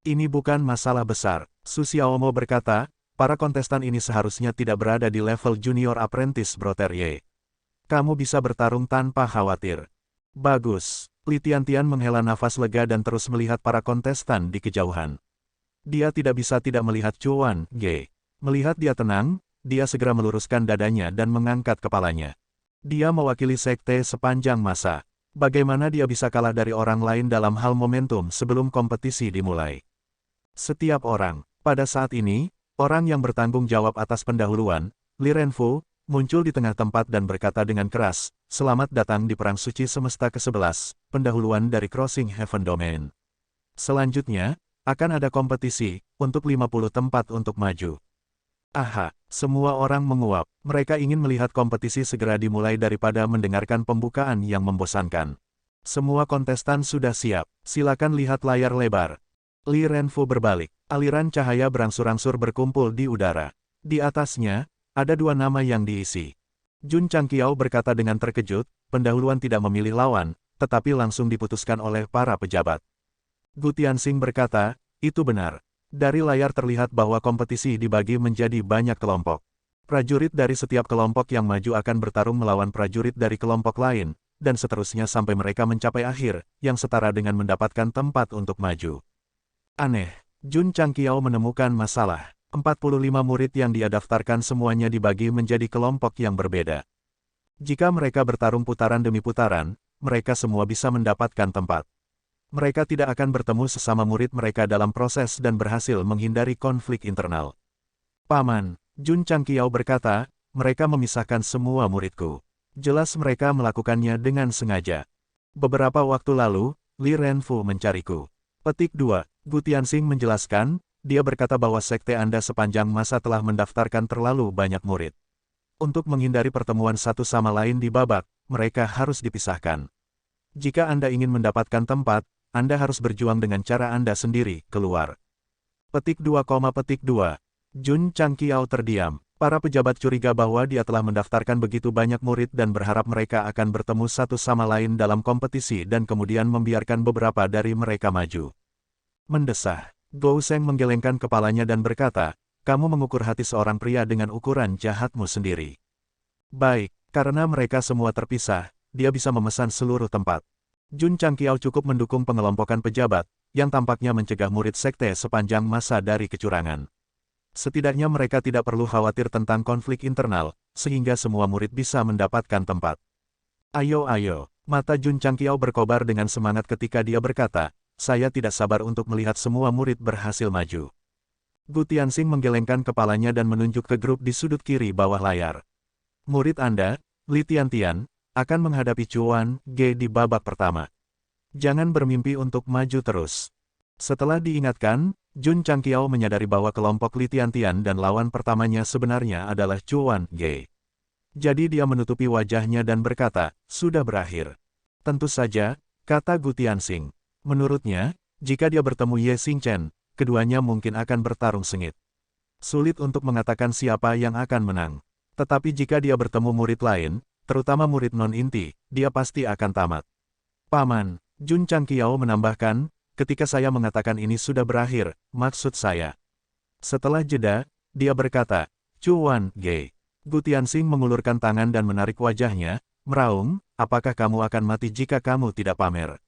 Ini bukan masalah besar, Su Xiaomo berkata, para kontestan ini seharusnya tidak berada di level junior apprentice Brother Ye. Kamu bisa bertarung tanpa khawatir. Bagus. Li Tiantian menghela nafas lega dan terus melihat para kontestan di kejauhan. Dia tidak bisa tidak melihat Chuan Ge. Melihat dia tenang, dia segera meluruskan dadanya dan mengangkat kepalanya. Dia mewakili sekte sepanjang masa. Bagaimana dia bisa kalah dari orang lain dalam hal momentum sebelum kompetisi dimulai? Setiap orang, pada saat ini, orang yang bertanggung jawab atas pendahuluan, Li Renfu, muncul di tengah tempat dan berkata dengan keras, selamat datang di Perang Suci Semesta ke-11, pendahuluan dari Crossing Heaven Domain. Selanjutnya, akan ada kompetisi, untuk 50 tempat untuk maju. Aha, semua orang menguap, mereka ingin melihat kompetisi segera dimulai daripada mendengarkan pembukaan yang membosankan. Semua kontestan sudah siap, silakan lihat layar lebar. Li Renfu berbalik, aliran cahaya berangsur-angsur berkumpul di udara. Di atasnya, ada 2 nama yang diisi. Jun Changqiao berkata dengan terkejut, pendahuluan tidak memilih lawan, tetapi langsung diputuskan oleh para pejabat. Gu Tianxing berkata, itu benar. Dari layar terlihat bahwa kompetisi dibagi menjadi banyak kelompok. Prajurit dari setiap kelompok yang maju akan bertarung melawan prajurit dari kelompok lain, dan seterusnya sampai mereka mencapai akhir, yang setara dengan mendapatkan tempat untuk maju. Aneh, Jun Changqiao menemukan masalah. 45 murid yang dia daftarkan semuanya dibagi menjadi kelompok yang berbeda. Jika mereka bertarung putaran demi putaran, mereka semua bisa mendapatkan tempat. Mereka tidak akan bertemu sesama murid mereka dalam proses dan berhasil menghindari konflik internal. Paman, Jun Changqiao berkata, mereka memisahkan semua muridku. Jelas mereka melakukannya dengan sengaja. Beberapa waktu lalu, Li Renfu mencariku. Petik 2, Gu Tianxing menjelaskan, dia berkata bahwa sekte Anda sepanjang masa telah mendaftarkan terlalu banyak murid. Untuk menghindari pertemuan satu sama lain di babak, mereka harus dipisahkan. Jika Anda ingin mendapatkan tempat, Anda harus berjuang dengan cara Anda sendiri, keluar. Petik 2, Jun Changqiao terdiam. Para pejabat curiga bahwa dia telah mendaftarkan begitu banyak murid dan berharap mereka akan bertemu satu sama lain dalam kompetisi dan kemudian membiarkan beberapa dari mereka maju. Mendesah. Gou Sheng menggelengkan kepalanya dan berkata, kamu mengukur hati seorang pria dengan ukuran jahatmu sendiri. Baik, karena mereka semua terpisah, dia bisa memesan seluruh tempat. Jun Changqiao cukup mendukung pengelompokan pejabat, yang tampaknya mencegah murid sekte sepanjang masa dari kecurangan. Setidaknya mereka tidak perlu khawatir tentang konflik internal, sehingga semua murid bisa mendapatkan tempat. Ayo, mata Jun Changqiao berkobar dengan semangat ketika dia berkata, saya tidak sabar untuk melihat semua murid berhasil maju. Gu Tianxing menggelengkan kepalanya dan menunjuk ke grup di sudut kiri bawah layar. Murid Anda, Li Tiantian, akan menghadapi Chuan Ge di babak pertama. Jangan bermimpi untuk maju terus. Setelah diingatkan, Jun Changqiao menyadari bahwa kelompok Li Tiantian dan lawan pertamanya sebenarnya adalah Chuan Ge. Jadi dia menutupi wajahnya dan berkata, sudah berakhir. Tentu saja, kata Gu Tianxing. Menurutnya, jika dia bertemu Ye Xingchen, keduanya mungkin akan bertarung sengit. Sulit untuk mengatakan siapa yang akan menang. Tetapi jika dia bertemu murid lain, terutama murid non-inti, dia pasti akan tamat. Paman, Jun Changqiao menambahkan, ketika saya mengatakan ini sudah berakhir, maksud saya. Setelah jeda, dia berkata, Chuan Ge. Gu Tianxing mengulurkan tangan dan menarik wajahnya, meraung, apakah kamu akan mati jika kamu tidak pamer?